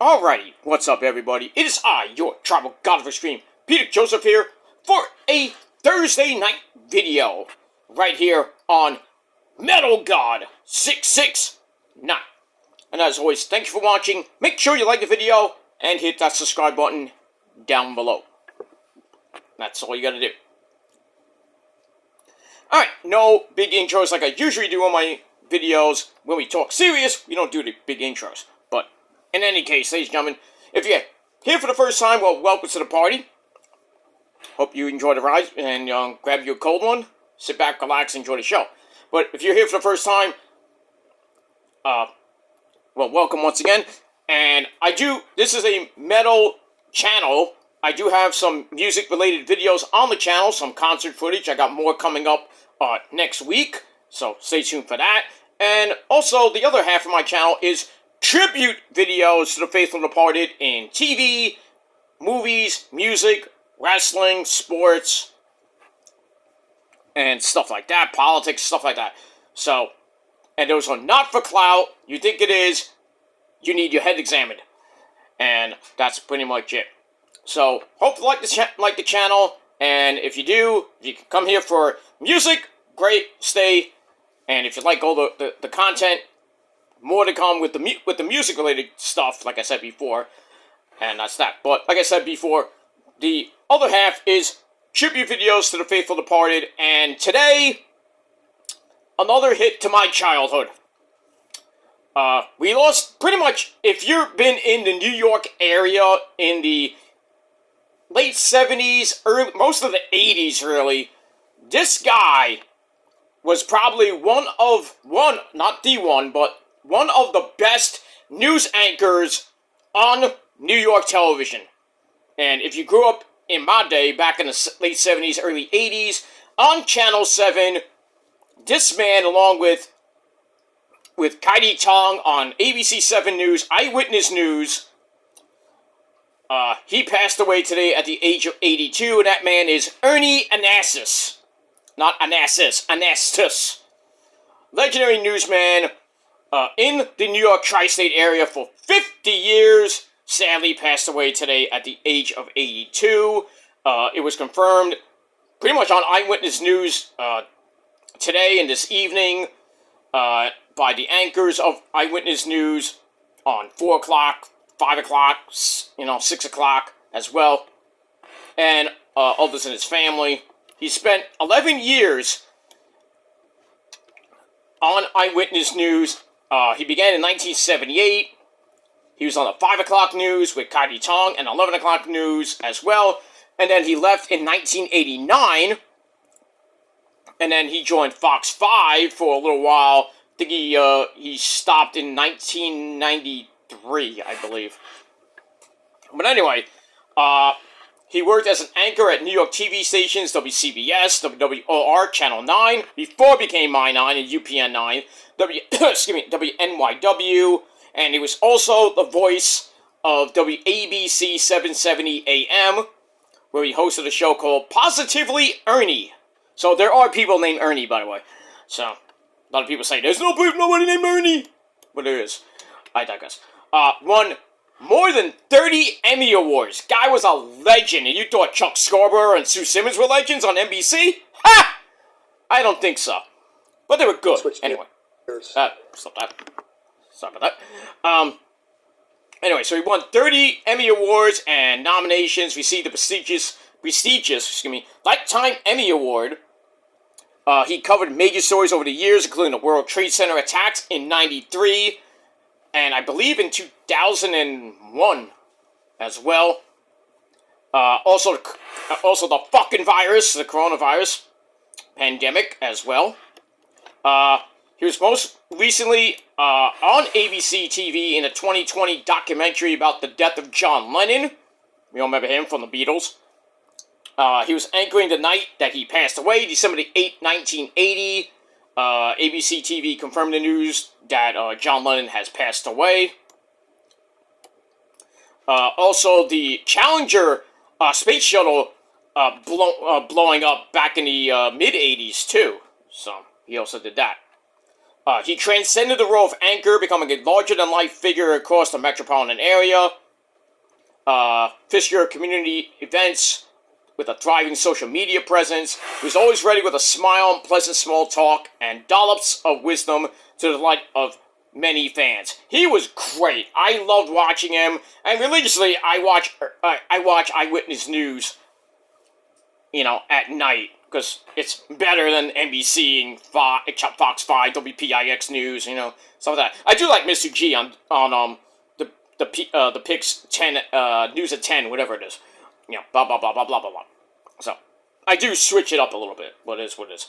Alrighty, what's up everybody? It is I, your tribal god of extreme, Peter Joseph here, for a Thursday night video, right here on Metal God 669. And as always, thank you for watching. Make sure you like the video, and hit that subscribe button down below. That's all you gotta do. Alright, no big intros like I usually do on my videos. When we talk serious, we don't do the big intros. But in any case, ladies and gentlemen, if you're here for the first time, well, welcome to the party. Hope you enjoy the ride and grab your cold one. Sit back, relax, enjoy the show. But if you're here for the first time, well, welcome once again. And this is a metal channel. I do have some music-related videos on the channel, some concert footage. I got more coming up next week, so stay tuned for that. And also, the other half of my channel is tribute videos to the faithful departed in TV, movies, music, wrestling, sports, and stuff like that, politics, stuff like that. So, and those are not for clout. You think it is, you need your head examined. And that's pretty much it. So, hope you like the channel, and if you do, if you can come here for music, great, stay. And if you like all the content, more to come with the music-related stuff, like I said before, and that's that. But, like I said before, the other half is tribute videos to the faithful departed, and today, another hit to my childhood. We lost, pretty much, if you've been in the New York area in the late 70s, most of the 80s, really, this guy was probably not the one, but one of the best news anchors on New York television. And if you grew up in my day, back in the late 70s, early 80s, on Channel 7, this man, along with Kaidi Tong on ABC 7 News, Eyewitness News, he passed away today at the age of 82, and that man is Ernie Anastos. Not Anastos, Anastos. Legendary newsman in the New York tri-state area for 50 years. Sadly passed away today at the age of 82. It was confirmed pretty much on Eyewitness News today and this evening by the anchors of Eyewitness News on 4 o'clock, 5 o'clock, 6 o'clock as well, and others in his family. He spent 11 years on Eyewitness News. He began in 1978. He was on the 5 o'clock news with Kaidi Tong and 11 o'clock news as well. And then he left in 1989. And then he joined Fox 5 for a little while. I think he stopped in 1993, I believe. But anyway, he worked as an anchor at New York TV stations, WCBS, WWOR, Channel 9, before it became My 9 and UPN 9, WNYW, and he was also the voice of WABC 770 AM, where he hosted a show called Positively Ernie. So there are people named Ernie, by the way. So, a lot of people say, there's nobody named Ernie. But there is. I digress. Won more than 30 Emmy Awards. Guy was a legend. And you thought Chuck Scarborough and Sue Simmons were legends on NBC? Ha! I don't think so. But they were good. Anyway. Stop about that. Anyway, so he won 30 Emmy Awards and nominations, received the prestigious, Lifetime Emmy Award. He covered major stories over the years, including the World Trade Center attacks in '93, and I believe in 2001 as well. Also the fucking virus, the coronavirus pandemic as well. He was most recently on ABC TV in a 2020 documentary about the death of John Lennon. We all remember him from the Beatles. He was anchoring the night that he passed away, December 8, 1980. ABC TV confirmed the news that John Lennon has passed away. Also, the Challenger space shuttle blowing up back in the mid-80s, too. So, he also did that. He transcended the role of anchor, becoming a larger-than-life figure across the metropolitan area. Fisher community events with a thriving social media presence. He was always ready with a smile and pleasant small talk and dollops of wisdom to the delight of many fans. He was great. I loved watching him, and religiously I watch Eyewitness News, at night, because it's better than NBC and Fox 5, WPIX News, some of that. I do like Mr. G on the Pix 10 News at 10, whatever it is. Blah blah blah blah blah blah blah. So I do switch it up a little bit. What it is.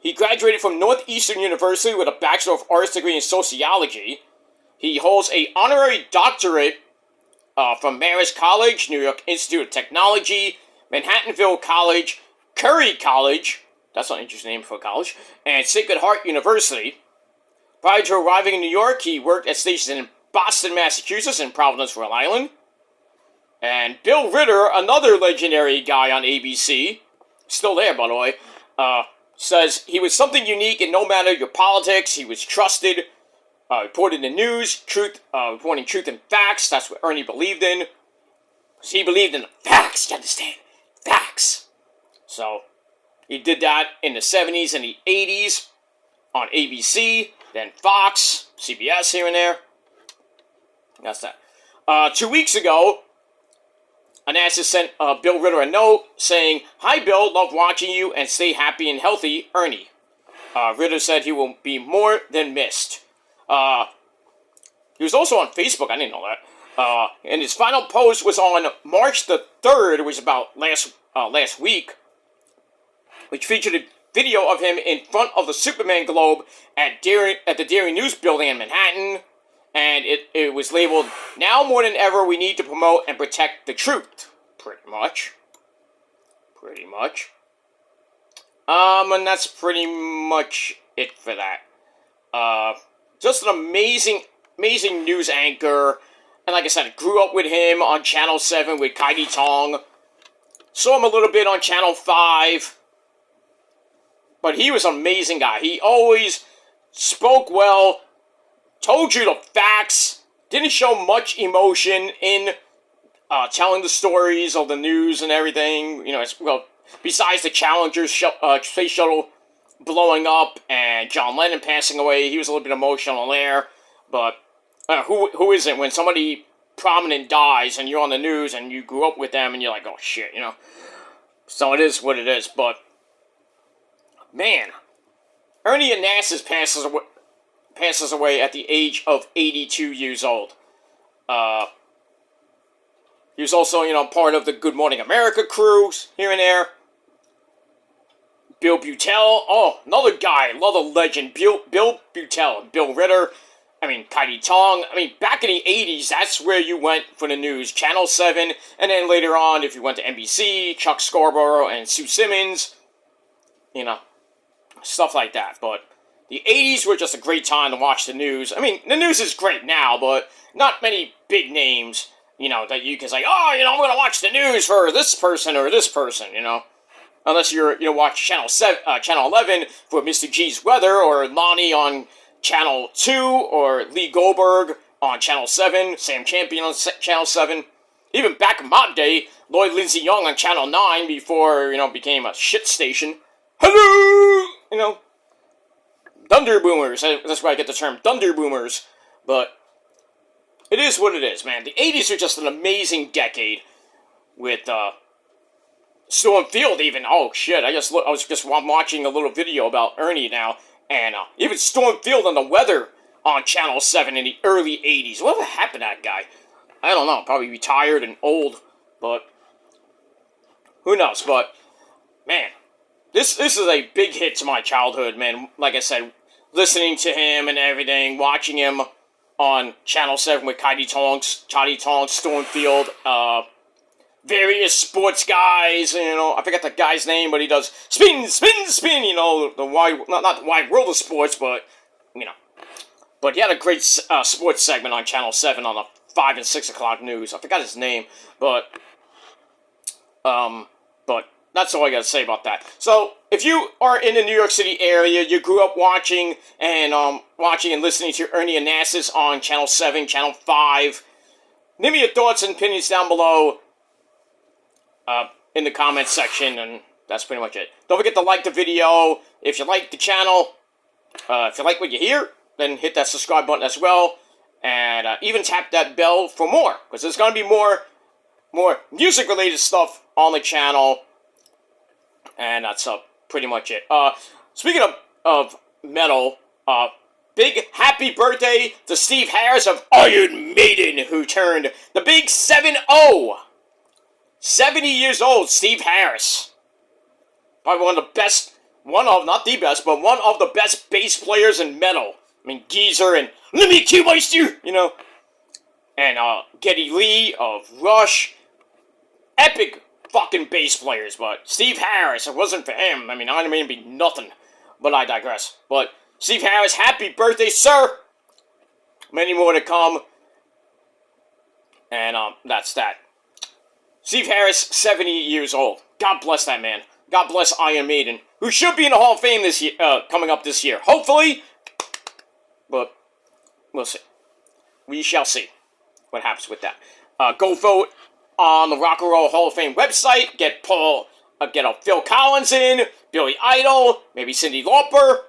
He graduated from Northeastern University with a Bachelor of Arts degree in Sociology. He holds an honorary doctorate from Marist College, New York Institute of Technology, Manhattanville College, Curry College, that's an interesting name for a college, and Sacred Heart University. Prior to arriving in New York, he worked at stations in Boston, Massachusetts, and Providence, Rhode Island. And Bill Ritter, another legendary guy on ABC, still there, by the way, says he was something unique, and no matter your politics, he was trusted, reported the news, reporting truth and facts. That's what Ernie believed in. He believed in the facts, you understand? Facts. So, he did that in the 70s and the 80s on ABC, then Fox, CBS here and there. That's that. 2 weeks ago, Anastos sent Bill Ritter a note saying, "Hi Bill, love watching you and stay happy and healthy, Ernie." Ritter said he will be more than missed. He was also on Facebook, I didn't know that. And his final post was on March the 3rd, it was about last week, which featured a video of him in front of the Superman globe at the Daily News building in Manhattan. And it was labeled, "Now more than ever, we need to promote and protect the truth." Pretty much. And that's pretty much it for that. Just an amazing news anchor. And like I said, I grew up with him on Channel 7 with Kaidi Tong. Saw him a little bit on Channel 5. But he was an amazing guy. He always spoke well, told you the facts, didn't show much emotion in telling the stories of the news and everything. Besides the Challenger space shuttle blowing up and John Lennon passing away, he was a little bit emotional there. But who isn't when somebody prominent dies and you're on the news and you grew up with them and you're like, oh shit, So it is what it is. But man, Ernie Anastos passes away at the age of 82 years old. He was also, part of the Good Morning America crews here and there. Bill Butel, another guy, another legend. Bill Butel, Bill Ritter, Kaidi Tong. Back in the 80s, that's where you went for the news. Channel 7, and then later on, if you went to NBC, Chuck Scarborough and Sue Simmons, stuff like that. But the 80s were just a great time to watch the news. The news is great now, but not many big names, that you can say, I'm going to watch the news for this person or this person, Unless you're, watch Channel 11 for Mr. G's weather, or Lonnie on Channel 2, or Lee Goldberg on Channel 7, Sam Champion on Channel 7. Even back in my day, Lloyd Lindsay Young on Channel 9 before, became a shit station. Hello! Thunder Boomers. That's where I get the term Thunder Boomers. But it is what it is, man. The 80s are just an amazing decade with Storm Field even. Oh, shit. I was just watching a little video about Ernie now. And even Storm Field and the weather on Channel 7 in the early 80s. Whatever happened to that guy? I don't know. Probably retired and old. But who knows? But, man, this is a big hit to my childhood, man. Like I said, listening to him and everything, watching him on Channel 7 with Kaidi Tong, Storm Field, various sports guys, I forget the guy's name, but he does spin, spin, spin, the wide, not the wide world of sports, but, But he had a great sports segment on Channel 7 on the 5 and 6 o'clock news. I forgot his name, but that's all I gotta say about that. So, if you are in the New York City area, you grew up watching and listening to Ernie Anastos on Channel 7, Channel 5, leave me your thoughts and opinions down below in the comments section, and that's pretty much it. Don't forget to like the video. If you like the channel, if you like what you hear, then hit that subscribe button as well, and even tap that bell for more, because there's going to be more music-related stuff on the channel, and that's pretty much it. Speaking of metal, big happy birthday to Steve Harris of Iron Maiden, who turned the big 7-0. 70 years old, Steve Harris. Probably one of the best, not the best, but one of the best bass players in metal. I mean, Geezer and Let Me Kill My Steer, you know. And Geddy Lee of Rush. Epic fucking bass players, but Steve Harris, if it wasn't for him, I mean, Iron Maiden would be nothing. But I digress. But Steve Harris, happy birthday, sir! Many more to come. And that's that. Steve Harris, 70 years old. God bless that man. God bless Iron Maiden, who should be in the Hall of Fame this year, coming up this year. Hopefully, but we'll see. We shall see what happens with that. Go vote on the Rock and Roll Hall of Fame website. Get Phil Collins in, Billy Idol, maybe Cyndi Lauper,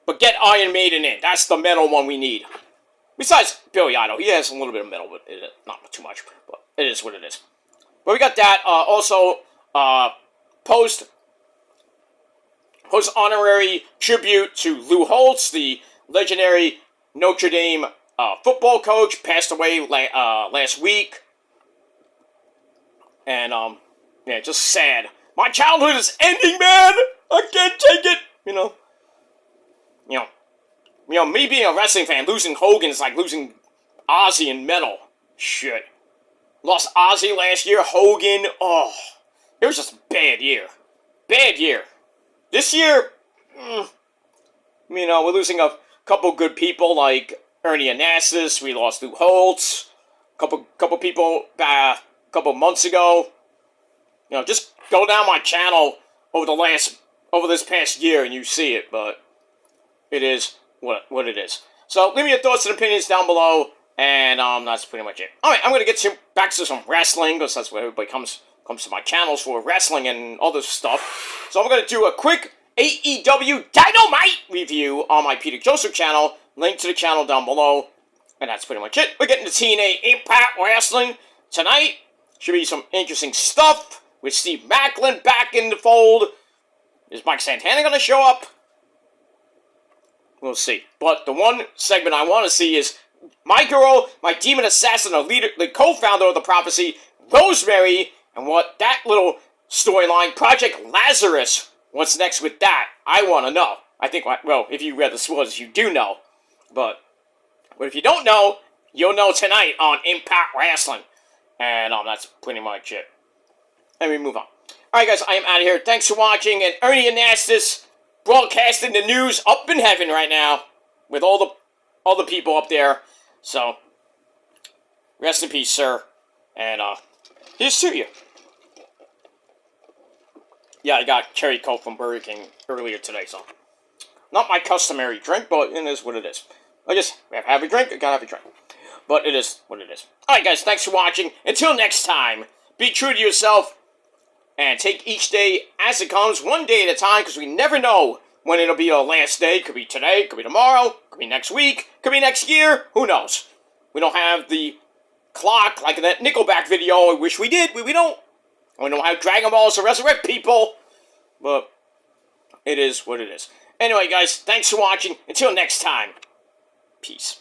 but get Iron Maiden in. That's the metal one we need. Besides Billy Idol, he has a little bit of metal, but not too much. But it is what it is. But we got that. Also, post honorary tribute to Lou Holtz, the legendary Notre Dame football coach, passed away last week. And, yeah, just sad. My childhood is ending, man! I can't take it! You know, me being a wrestling fan, losing Hogan is like losing Ozzy in metal. Shit. Lost Ozzy last year, Hogan, oh, it was just a bad year. Bad year. This year, we're losing a couple good people like Ernie Anastos. We lost Lou Holtz. Couple people a couple months ago. Just go down my channel over this past year and you see it, but it is what it is. So leave me your thoughts and opinions down below. And that's pretty much it. Alright, I'm going to get back to some wrestling, because that's what everybody comes to my channels for, wrestling and other stuff. So I'm going to do a quick AEW Dynamite review on my Peter Joseph channel. Link to the channel down below. And that's pretty much it. We're getting to TNA Impact Wrestling tonight. Should be some interesting stuff with Steve Macklin back in the fold. Is Mike Santana going to show up? We'll see. But the one segment I want to see is my girl, my demon assassin, the co-founder of the Prophecy, Rosemary, and what that little storyline, Project Lazarus, what's next with that? I want to know. I think, well, if you read the spoilers, you do know. But if you don't know, you'll know tonight on Impact Wrestling. And that's pretty much it. Let me move on. Alright guys, I am out of here. Thanks for watching, and Ernie Anastos broadcasting the news up in heaven right now, with all the people up there. So, rest in peace, sir. And, here's to you. Yeah, I got cherry Coke from Burger King earlier today, so. Not my customary drink, but it is what it is. I just have a drink, I gotta have a drink. But it is what it is. Alright guys, thanks for watching. Until next time, be true to yourself, and take each day as it comes, one day at a time, because we never know when it'll be our last day. Could be today, could be tomorrow, could be next week, could be next year, who knows? We don't have the clock like in that Nickelback video. I wish we did, we don't. We don't have Dragon Balls to resurrect people, but it is what it is. Anyway guys, thanks for watching. Until next time, peace.